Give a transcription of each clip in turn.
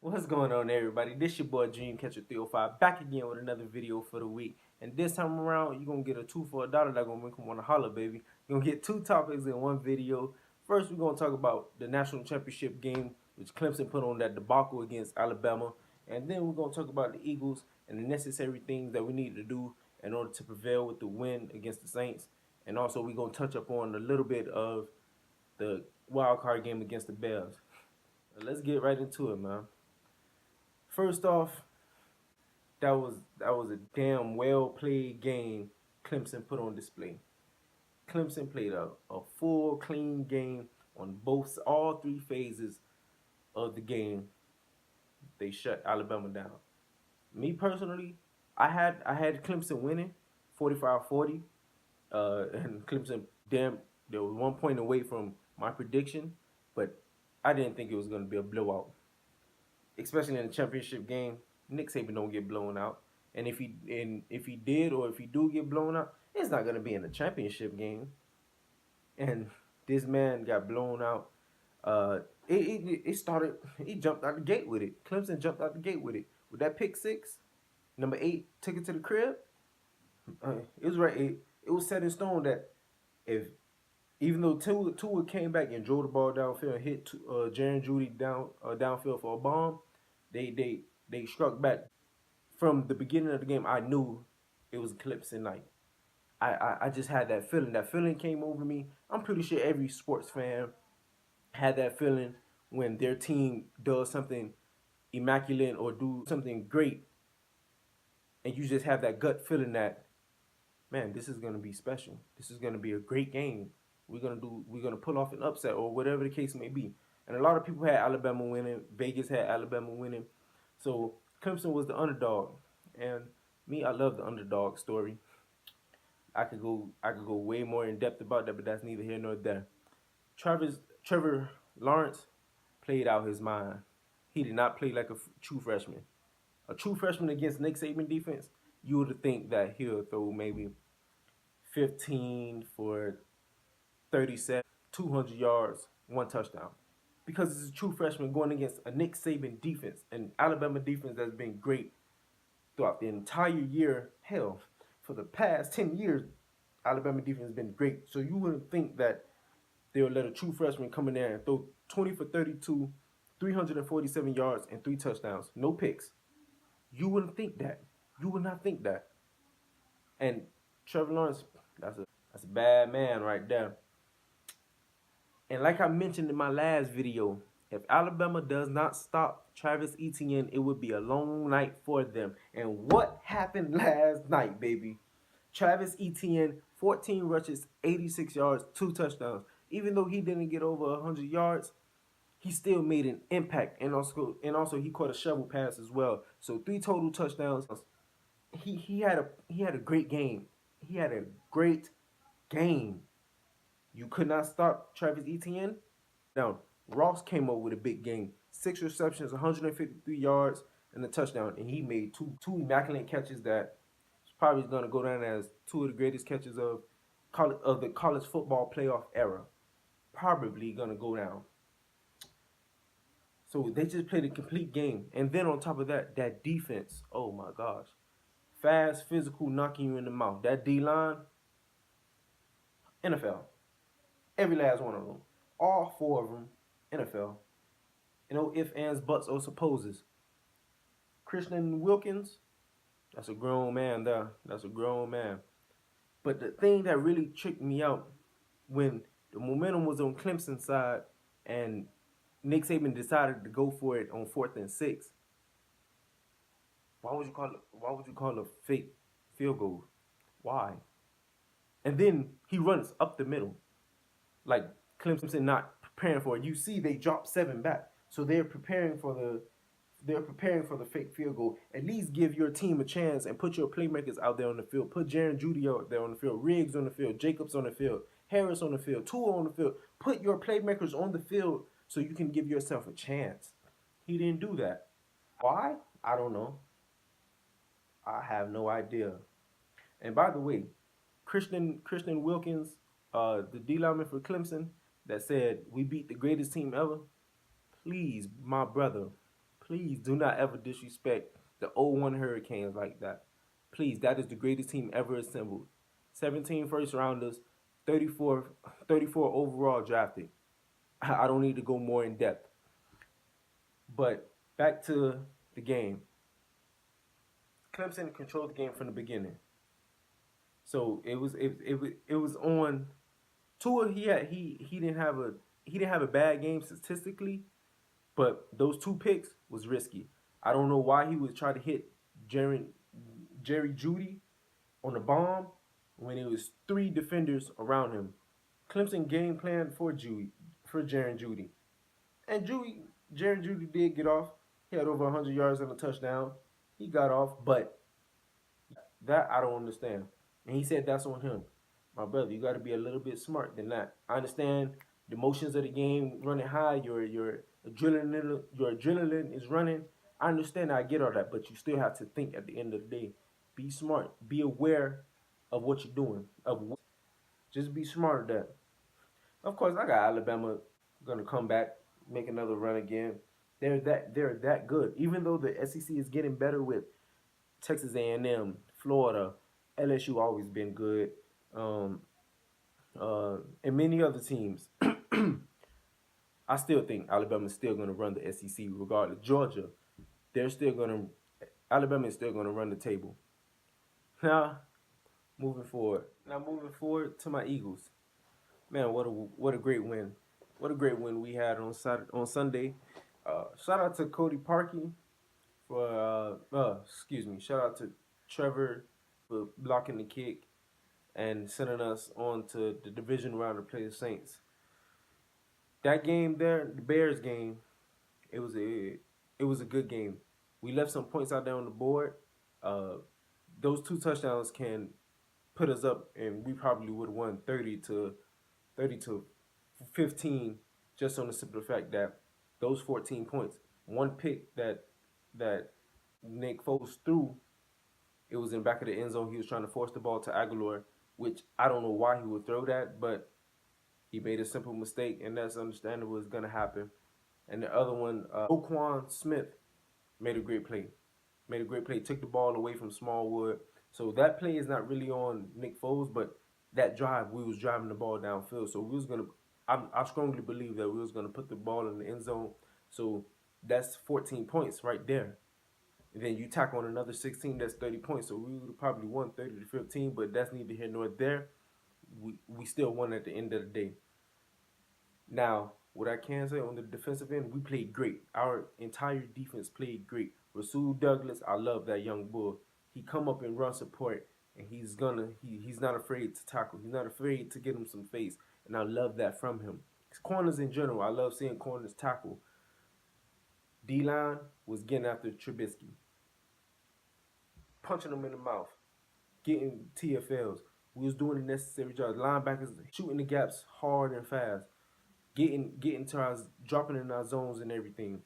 What's going on, everybody? This your boy Dreamcatcher 305 back again with another video for the week. And this time around, you're gonna get a two for $1 that's gonna make them wanna holler, baby. You're gonna get two topics in one video. First, we're gonna talk about the national championship game, which Clemson put on that debacle against Alabama. And then we're gonna talk about the Eagles and the necessary things that we need to do in order to prevail with the win against the Saints. And also, we're gonna touch up on a little bit of the wild card game against the Bears. Let's get right into it, man. First off, that was a damn well played game Clemson put on display. Clemson played a full clean game on all three phases of the game. They shut Alabama down. Me personally, I had Clemson winning 45-40. And Clemson there was 1 point away from my prediction, but I didn't think it was gonna be a blowout. Especially in the championship game, Nick Saban don't get blown out. And if he did or if he do get blown out, it's not gonna be in the championship game. And this man got blown out. It started. He jumped out the gate with it. Clemson jumped out the gate with it with that pick six. Number 8 took it to the crib. It was right. It was set in stone that if even though Tua came back and drove the ball downfield and hit Jaren Judy downfield for a bomb, they struck back. From the beginning of the game, I knew it was Clemson night. I just had that feeling. That feeling came over me. I'm pretty sure every sports fan had that feeling when their team does something immaculate or do something great, and you just have that gut feeling that, man, this is gonna be special. This is gonna be a great game. We're gonna pull off an upset or whatever the case may be. And a lot of people had Alabama winning. Vegas had Alabama winning. So Clemson was the underdog. And me, I love the underdog story. I could go way more in depth about that, but that's neither here nor there. Trevor Lawrence played out his mind. He did not play like a true freshman. A true freshman against Nick Saban defense, you would think that he'll throw maybe 15 for 37, 200 yards, one touchdown. Because it's a true freshman going against a Nick Saban defense, an Alabama defense that's been great throughout the entire year. Hell, for the past 10 years, Alabama defense has been great. So you wouldn't think that they'll let a true freshman come in there and throw 20 for 32, 347 yards, and 3 touchdowns. No picks. You wouldn't think that. You would not think that. And Trevor Lawrence, that's a bad man right there. And like I mentioned in my last video, if Alabama does not stop Travis Etienne, it would be a long night for them. And what happened last night, baby? Travis Etienne, 14 rushes, 86 yards, 2 touchdowns. Even though he didn't get over 100 yards, he still made an impact. And also he caught a shovel pass as well. So 3 total touchdowns. He had a great game. He had a great game. You could not stop Travis Etienne. Now, Ross came up with a big game. 6 receptions, 153 yards, and a touchdown. And he made two immaculate catches that is probably going to go down as two of the greatest catches of the college football playoff era. Probably going to go down. So they just played a complete game. And then on top of that, that defense, oh my gosh. Fast, physical, knocking you in the mouth. That D-line, NFL. Every last one of them. All 4 of them, NFL. No ifs, ands, buts, or supposes. Christian Wilkins, that's a grown man there. That's a grown man. But the thing that really tricked me out when the momentum was on Clemson's side and Nick Saban decided to go for it on 4th and 6. Why would you call it a fake field goal? Why? And then he runs up the middle. Like Clemson not preparing for it. You see they dropped 7 back. So they're preparing for the fake field goal. At least give your team a chance and put your playmakers out there on the field. Put Jaren Judy out there on the field, Riggs on the field, Jacobs on the field, Harris on the field, Tua on the field. Put your playmakers on the field so you can give yourself a chance. He didn't do that. Why? I don't know. I have no idea. And by the way, Christian Wilkins, the D lineman for Clemson, that said we beat the greatest team ever. Please, my brother, Please do not ever disrespect the '01 Hurricanes like that. Please, that is the greatest team ever assembled. 17 first rounders, 34, 34 overall drafted. I don't need to go more in depth. But back to the game. Clemson controlled the game from the beginning. So it was on Tua. He didn't have a bad game statistically, but those two picks was risky. I don't know why he would try to hit Jerry Jerry Judy on the bomb when it was three defenders around him. Clemson game plan for Jerry Judy, and Jerry Judy did get off. He had over 100 yards and a touchdown. He got off, but that I don't understand. And he said that's on him. My brother, you got to be a little bit smart than that. I understand the emotions of the game running high. Your adrenaline is running. I understand. I get all that, but you still have to think at the end of the day. Be smart. Be aware of what you're doing. Just be smart of that. Of course, I got Alabama gonna come back, make another run again. They're that good. Even though the SEC is getting better with Texas A&M, Florida, LSU always been good, um, and many other teams. I still think Alabama's still going to run the SEC regardless. Georgia, they're still going to. Alabama is still going to run the table. Now, moving forward. Now moving forward to my Eagles. Man, what a great win! What a great win we had on Sunday. Shout out to Cody Parkey for excuse me. Shout out to Trevor for blocking the kick and sending us on to the division round to play the Saints. That game there, the Bears game, it was a good game. We left some points out there on the board. Uh, those two touchdowns can put us up, and we probably would have won 30 to 15, just on the simple fact that those 14 points, one pick that Nick Foles threw, it was in back of the end zone. He was trying to force the ball to Aguilar, which I don't know why he would throw that, but he made a simple mistake, and that's understandable. It's gonna happen. And the other one, Roquan Smith made a great play. Made a great play. Took the ball away from Smallwood. So that play is not really on Nick Foles, but that drive, we was driving the ball downfield. So we was gonna. I strongly believe that we was gonna put the ball in the end zone. So that's 14 points right there. And then you tack on another 16, that's 30 points. So we would have probably won 30 to 15, but that's neither here nor there. We still won at the end of the day. Now, what I can say on the defensive end, we played great. Our entire defense played great. Rasul Douglas, I love that young bull. He come up and run support, and he's not afraid to tackle. He's not afraid to get him some face, and I love that from him. Corners in general, I love seeing corners tackle. D-line was getting after Trubisky, punching him in the mouth, getting TFLs. We was doing the necessary jobs. Linebackers shooting the gaps hard and fast, getting to our dropping in our zones and everything.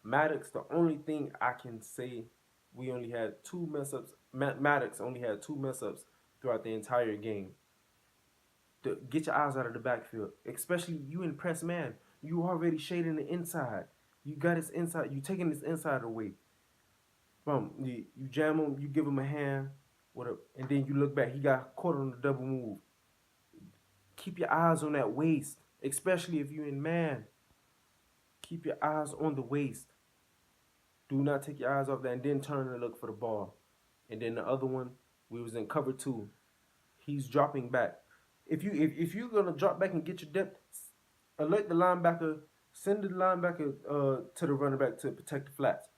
Maddox, the only thing I can say, we only had two mess ups. Maddox only had two mess ups throughout the entire game. Get your eyes out of the backfield, especially you in press man. You already shading the inside. You got his inside. You taking his inside away. You jam him. You give him a hand. And then you look back. He got caught on the double move. Keep your eyes on that waist, especially if you're in man. Keep your eyes on the waist. Do not take your eyes off that, and then turn and look for the ball. And then the other one, we was in cover 2. He's dropping back. If you're gonna drop back and get your depth, alert the linebacker. Send the linebacker to the running back to protect the flats,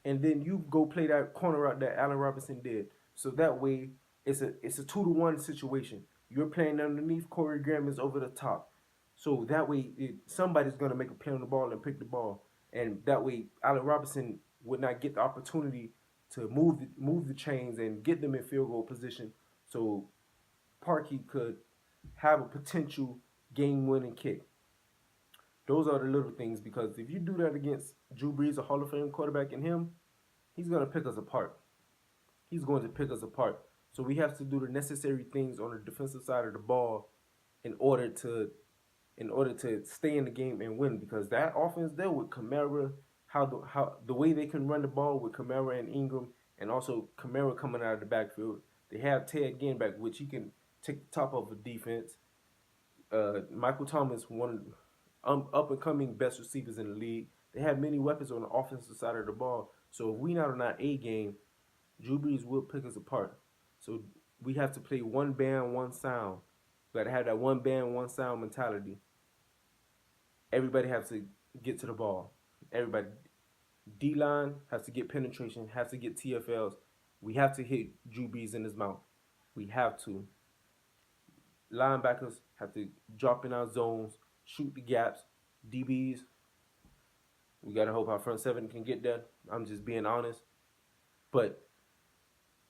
and then you go play that corner out that Allen Robinson did. So that way, it's a 2-to-1 situation. You're playing underneath. Corey Graham is over the top. So that way, somebody's gonna make a play on the ball and pick the ball, and that way, Allen Robinson would not get the opportunity to move the chains and get them in field goal position. So Parkey could have a potential game-winning kick. Those are the little things, because if you do that against Drew Brees, a Hall of Fame quarterback, and him, he's going to pick us apart. He's going to pick us apart. So we have to do the necessary things on the defensive side of the ball in order to stay in the game and win, because that offense there with Kamara, how the way they can run the ball with Kamara and Ingram, and also Kamara coming out of the backfield. They have Ted Ginn back, which he can take the top of the defense. Michael Thomas, one up and coming best receivers in the league. They have many weapons on the offensive side of the ball. So if we not on our A game, Drew Brees will pick us apart. So we have to play one band, one sound. We got to have that one band, one sound mentality. Everybody has to get to the ball. Everybody, D line has to get penetration, has to get TFLs. We have to hit Drew Brees in his mouth. We have to. Linebackers have to drop in our zones, shoot the gaps. DBs, we gotta hope our front seven can get there. I'm just being honest. But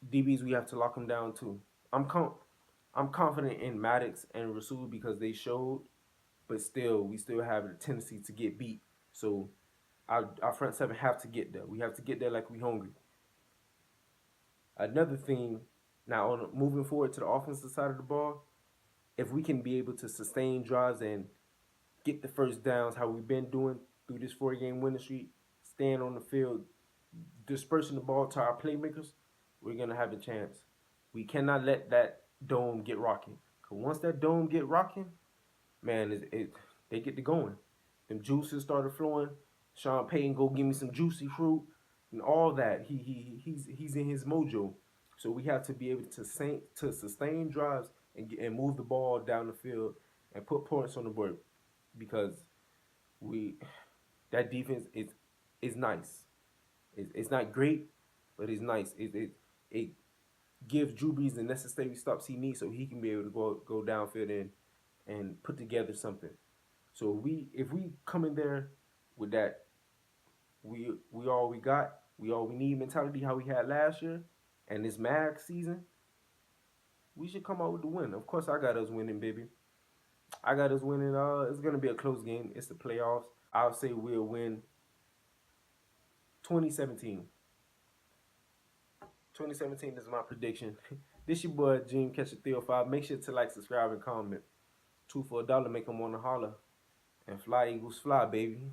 DBs, we have to lock them down too. I'm confident in Maddox and Rasul because they showed, but still, we still have a tendency to get beat. So our front seven have to get there. We have to get there like we hungry. Another thing, now on moving forward to the offensive side of the ball, if we can be able to sustain drives and get the first downs, how we've been doing through this 4-game winning streak, staying on the field, dispersing the ball to our playmakers, we're gonna have a chance. We cannot let that dome get rocking. Cause once that dome get rocking, man, they get to going. Them juices started flowing. Sean Payton go give me some juicy fruit and all that. He's in his mojo. So we have to be able to sustain drives and move the ball down the field and put points on the board because that defense is nice. It's not great, but it's nice. It gives Drew Brees the necessary stops he needs so he can be able to go downfield and put together something. So if we come in there with that we all we got, we all we need mentality how we had last year and this mag season, we should come out with the win. Of course I got us winning, baby. I got us winning. It's gonna be a close game. It's the playoffs. I'll say we'll win 2017. 2017 is my prediction. This your boy Dream Catcher 305. Make sure to like, subscribe, and comment. 2 for $1, make them wanna holler. And fly Eagles fly, baby.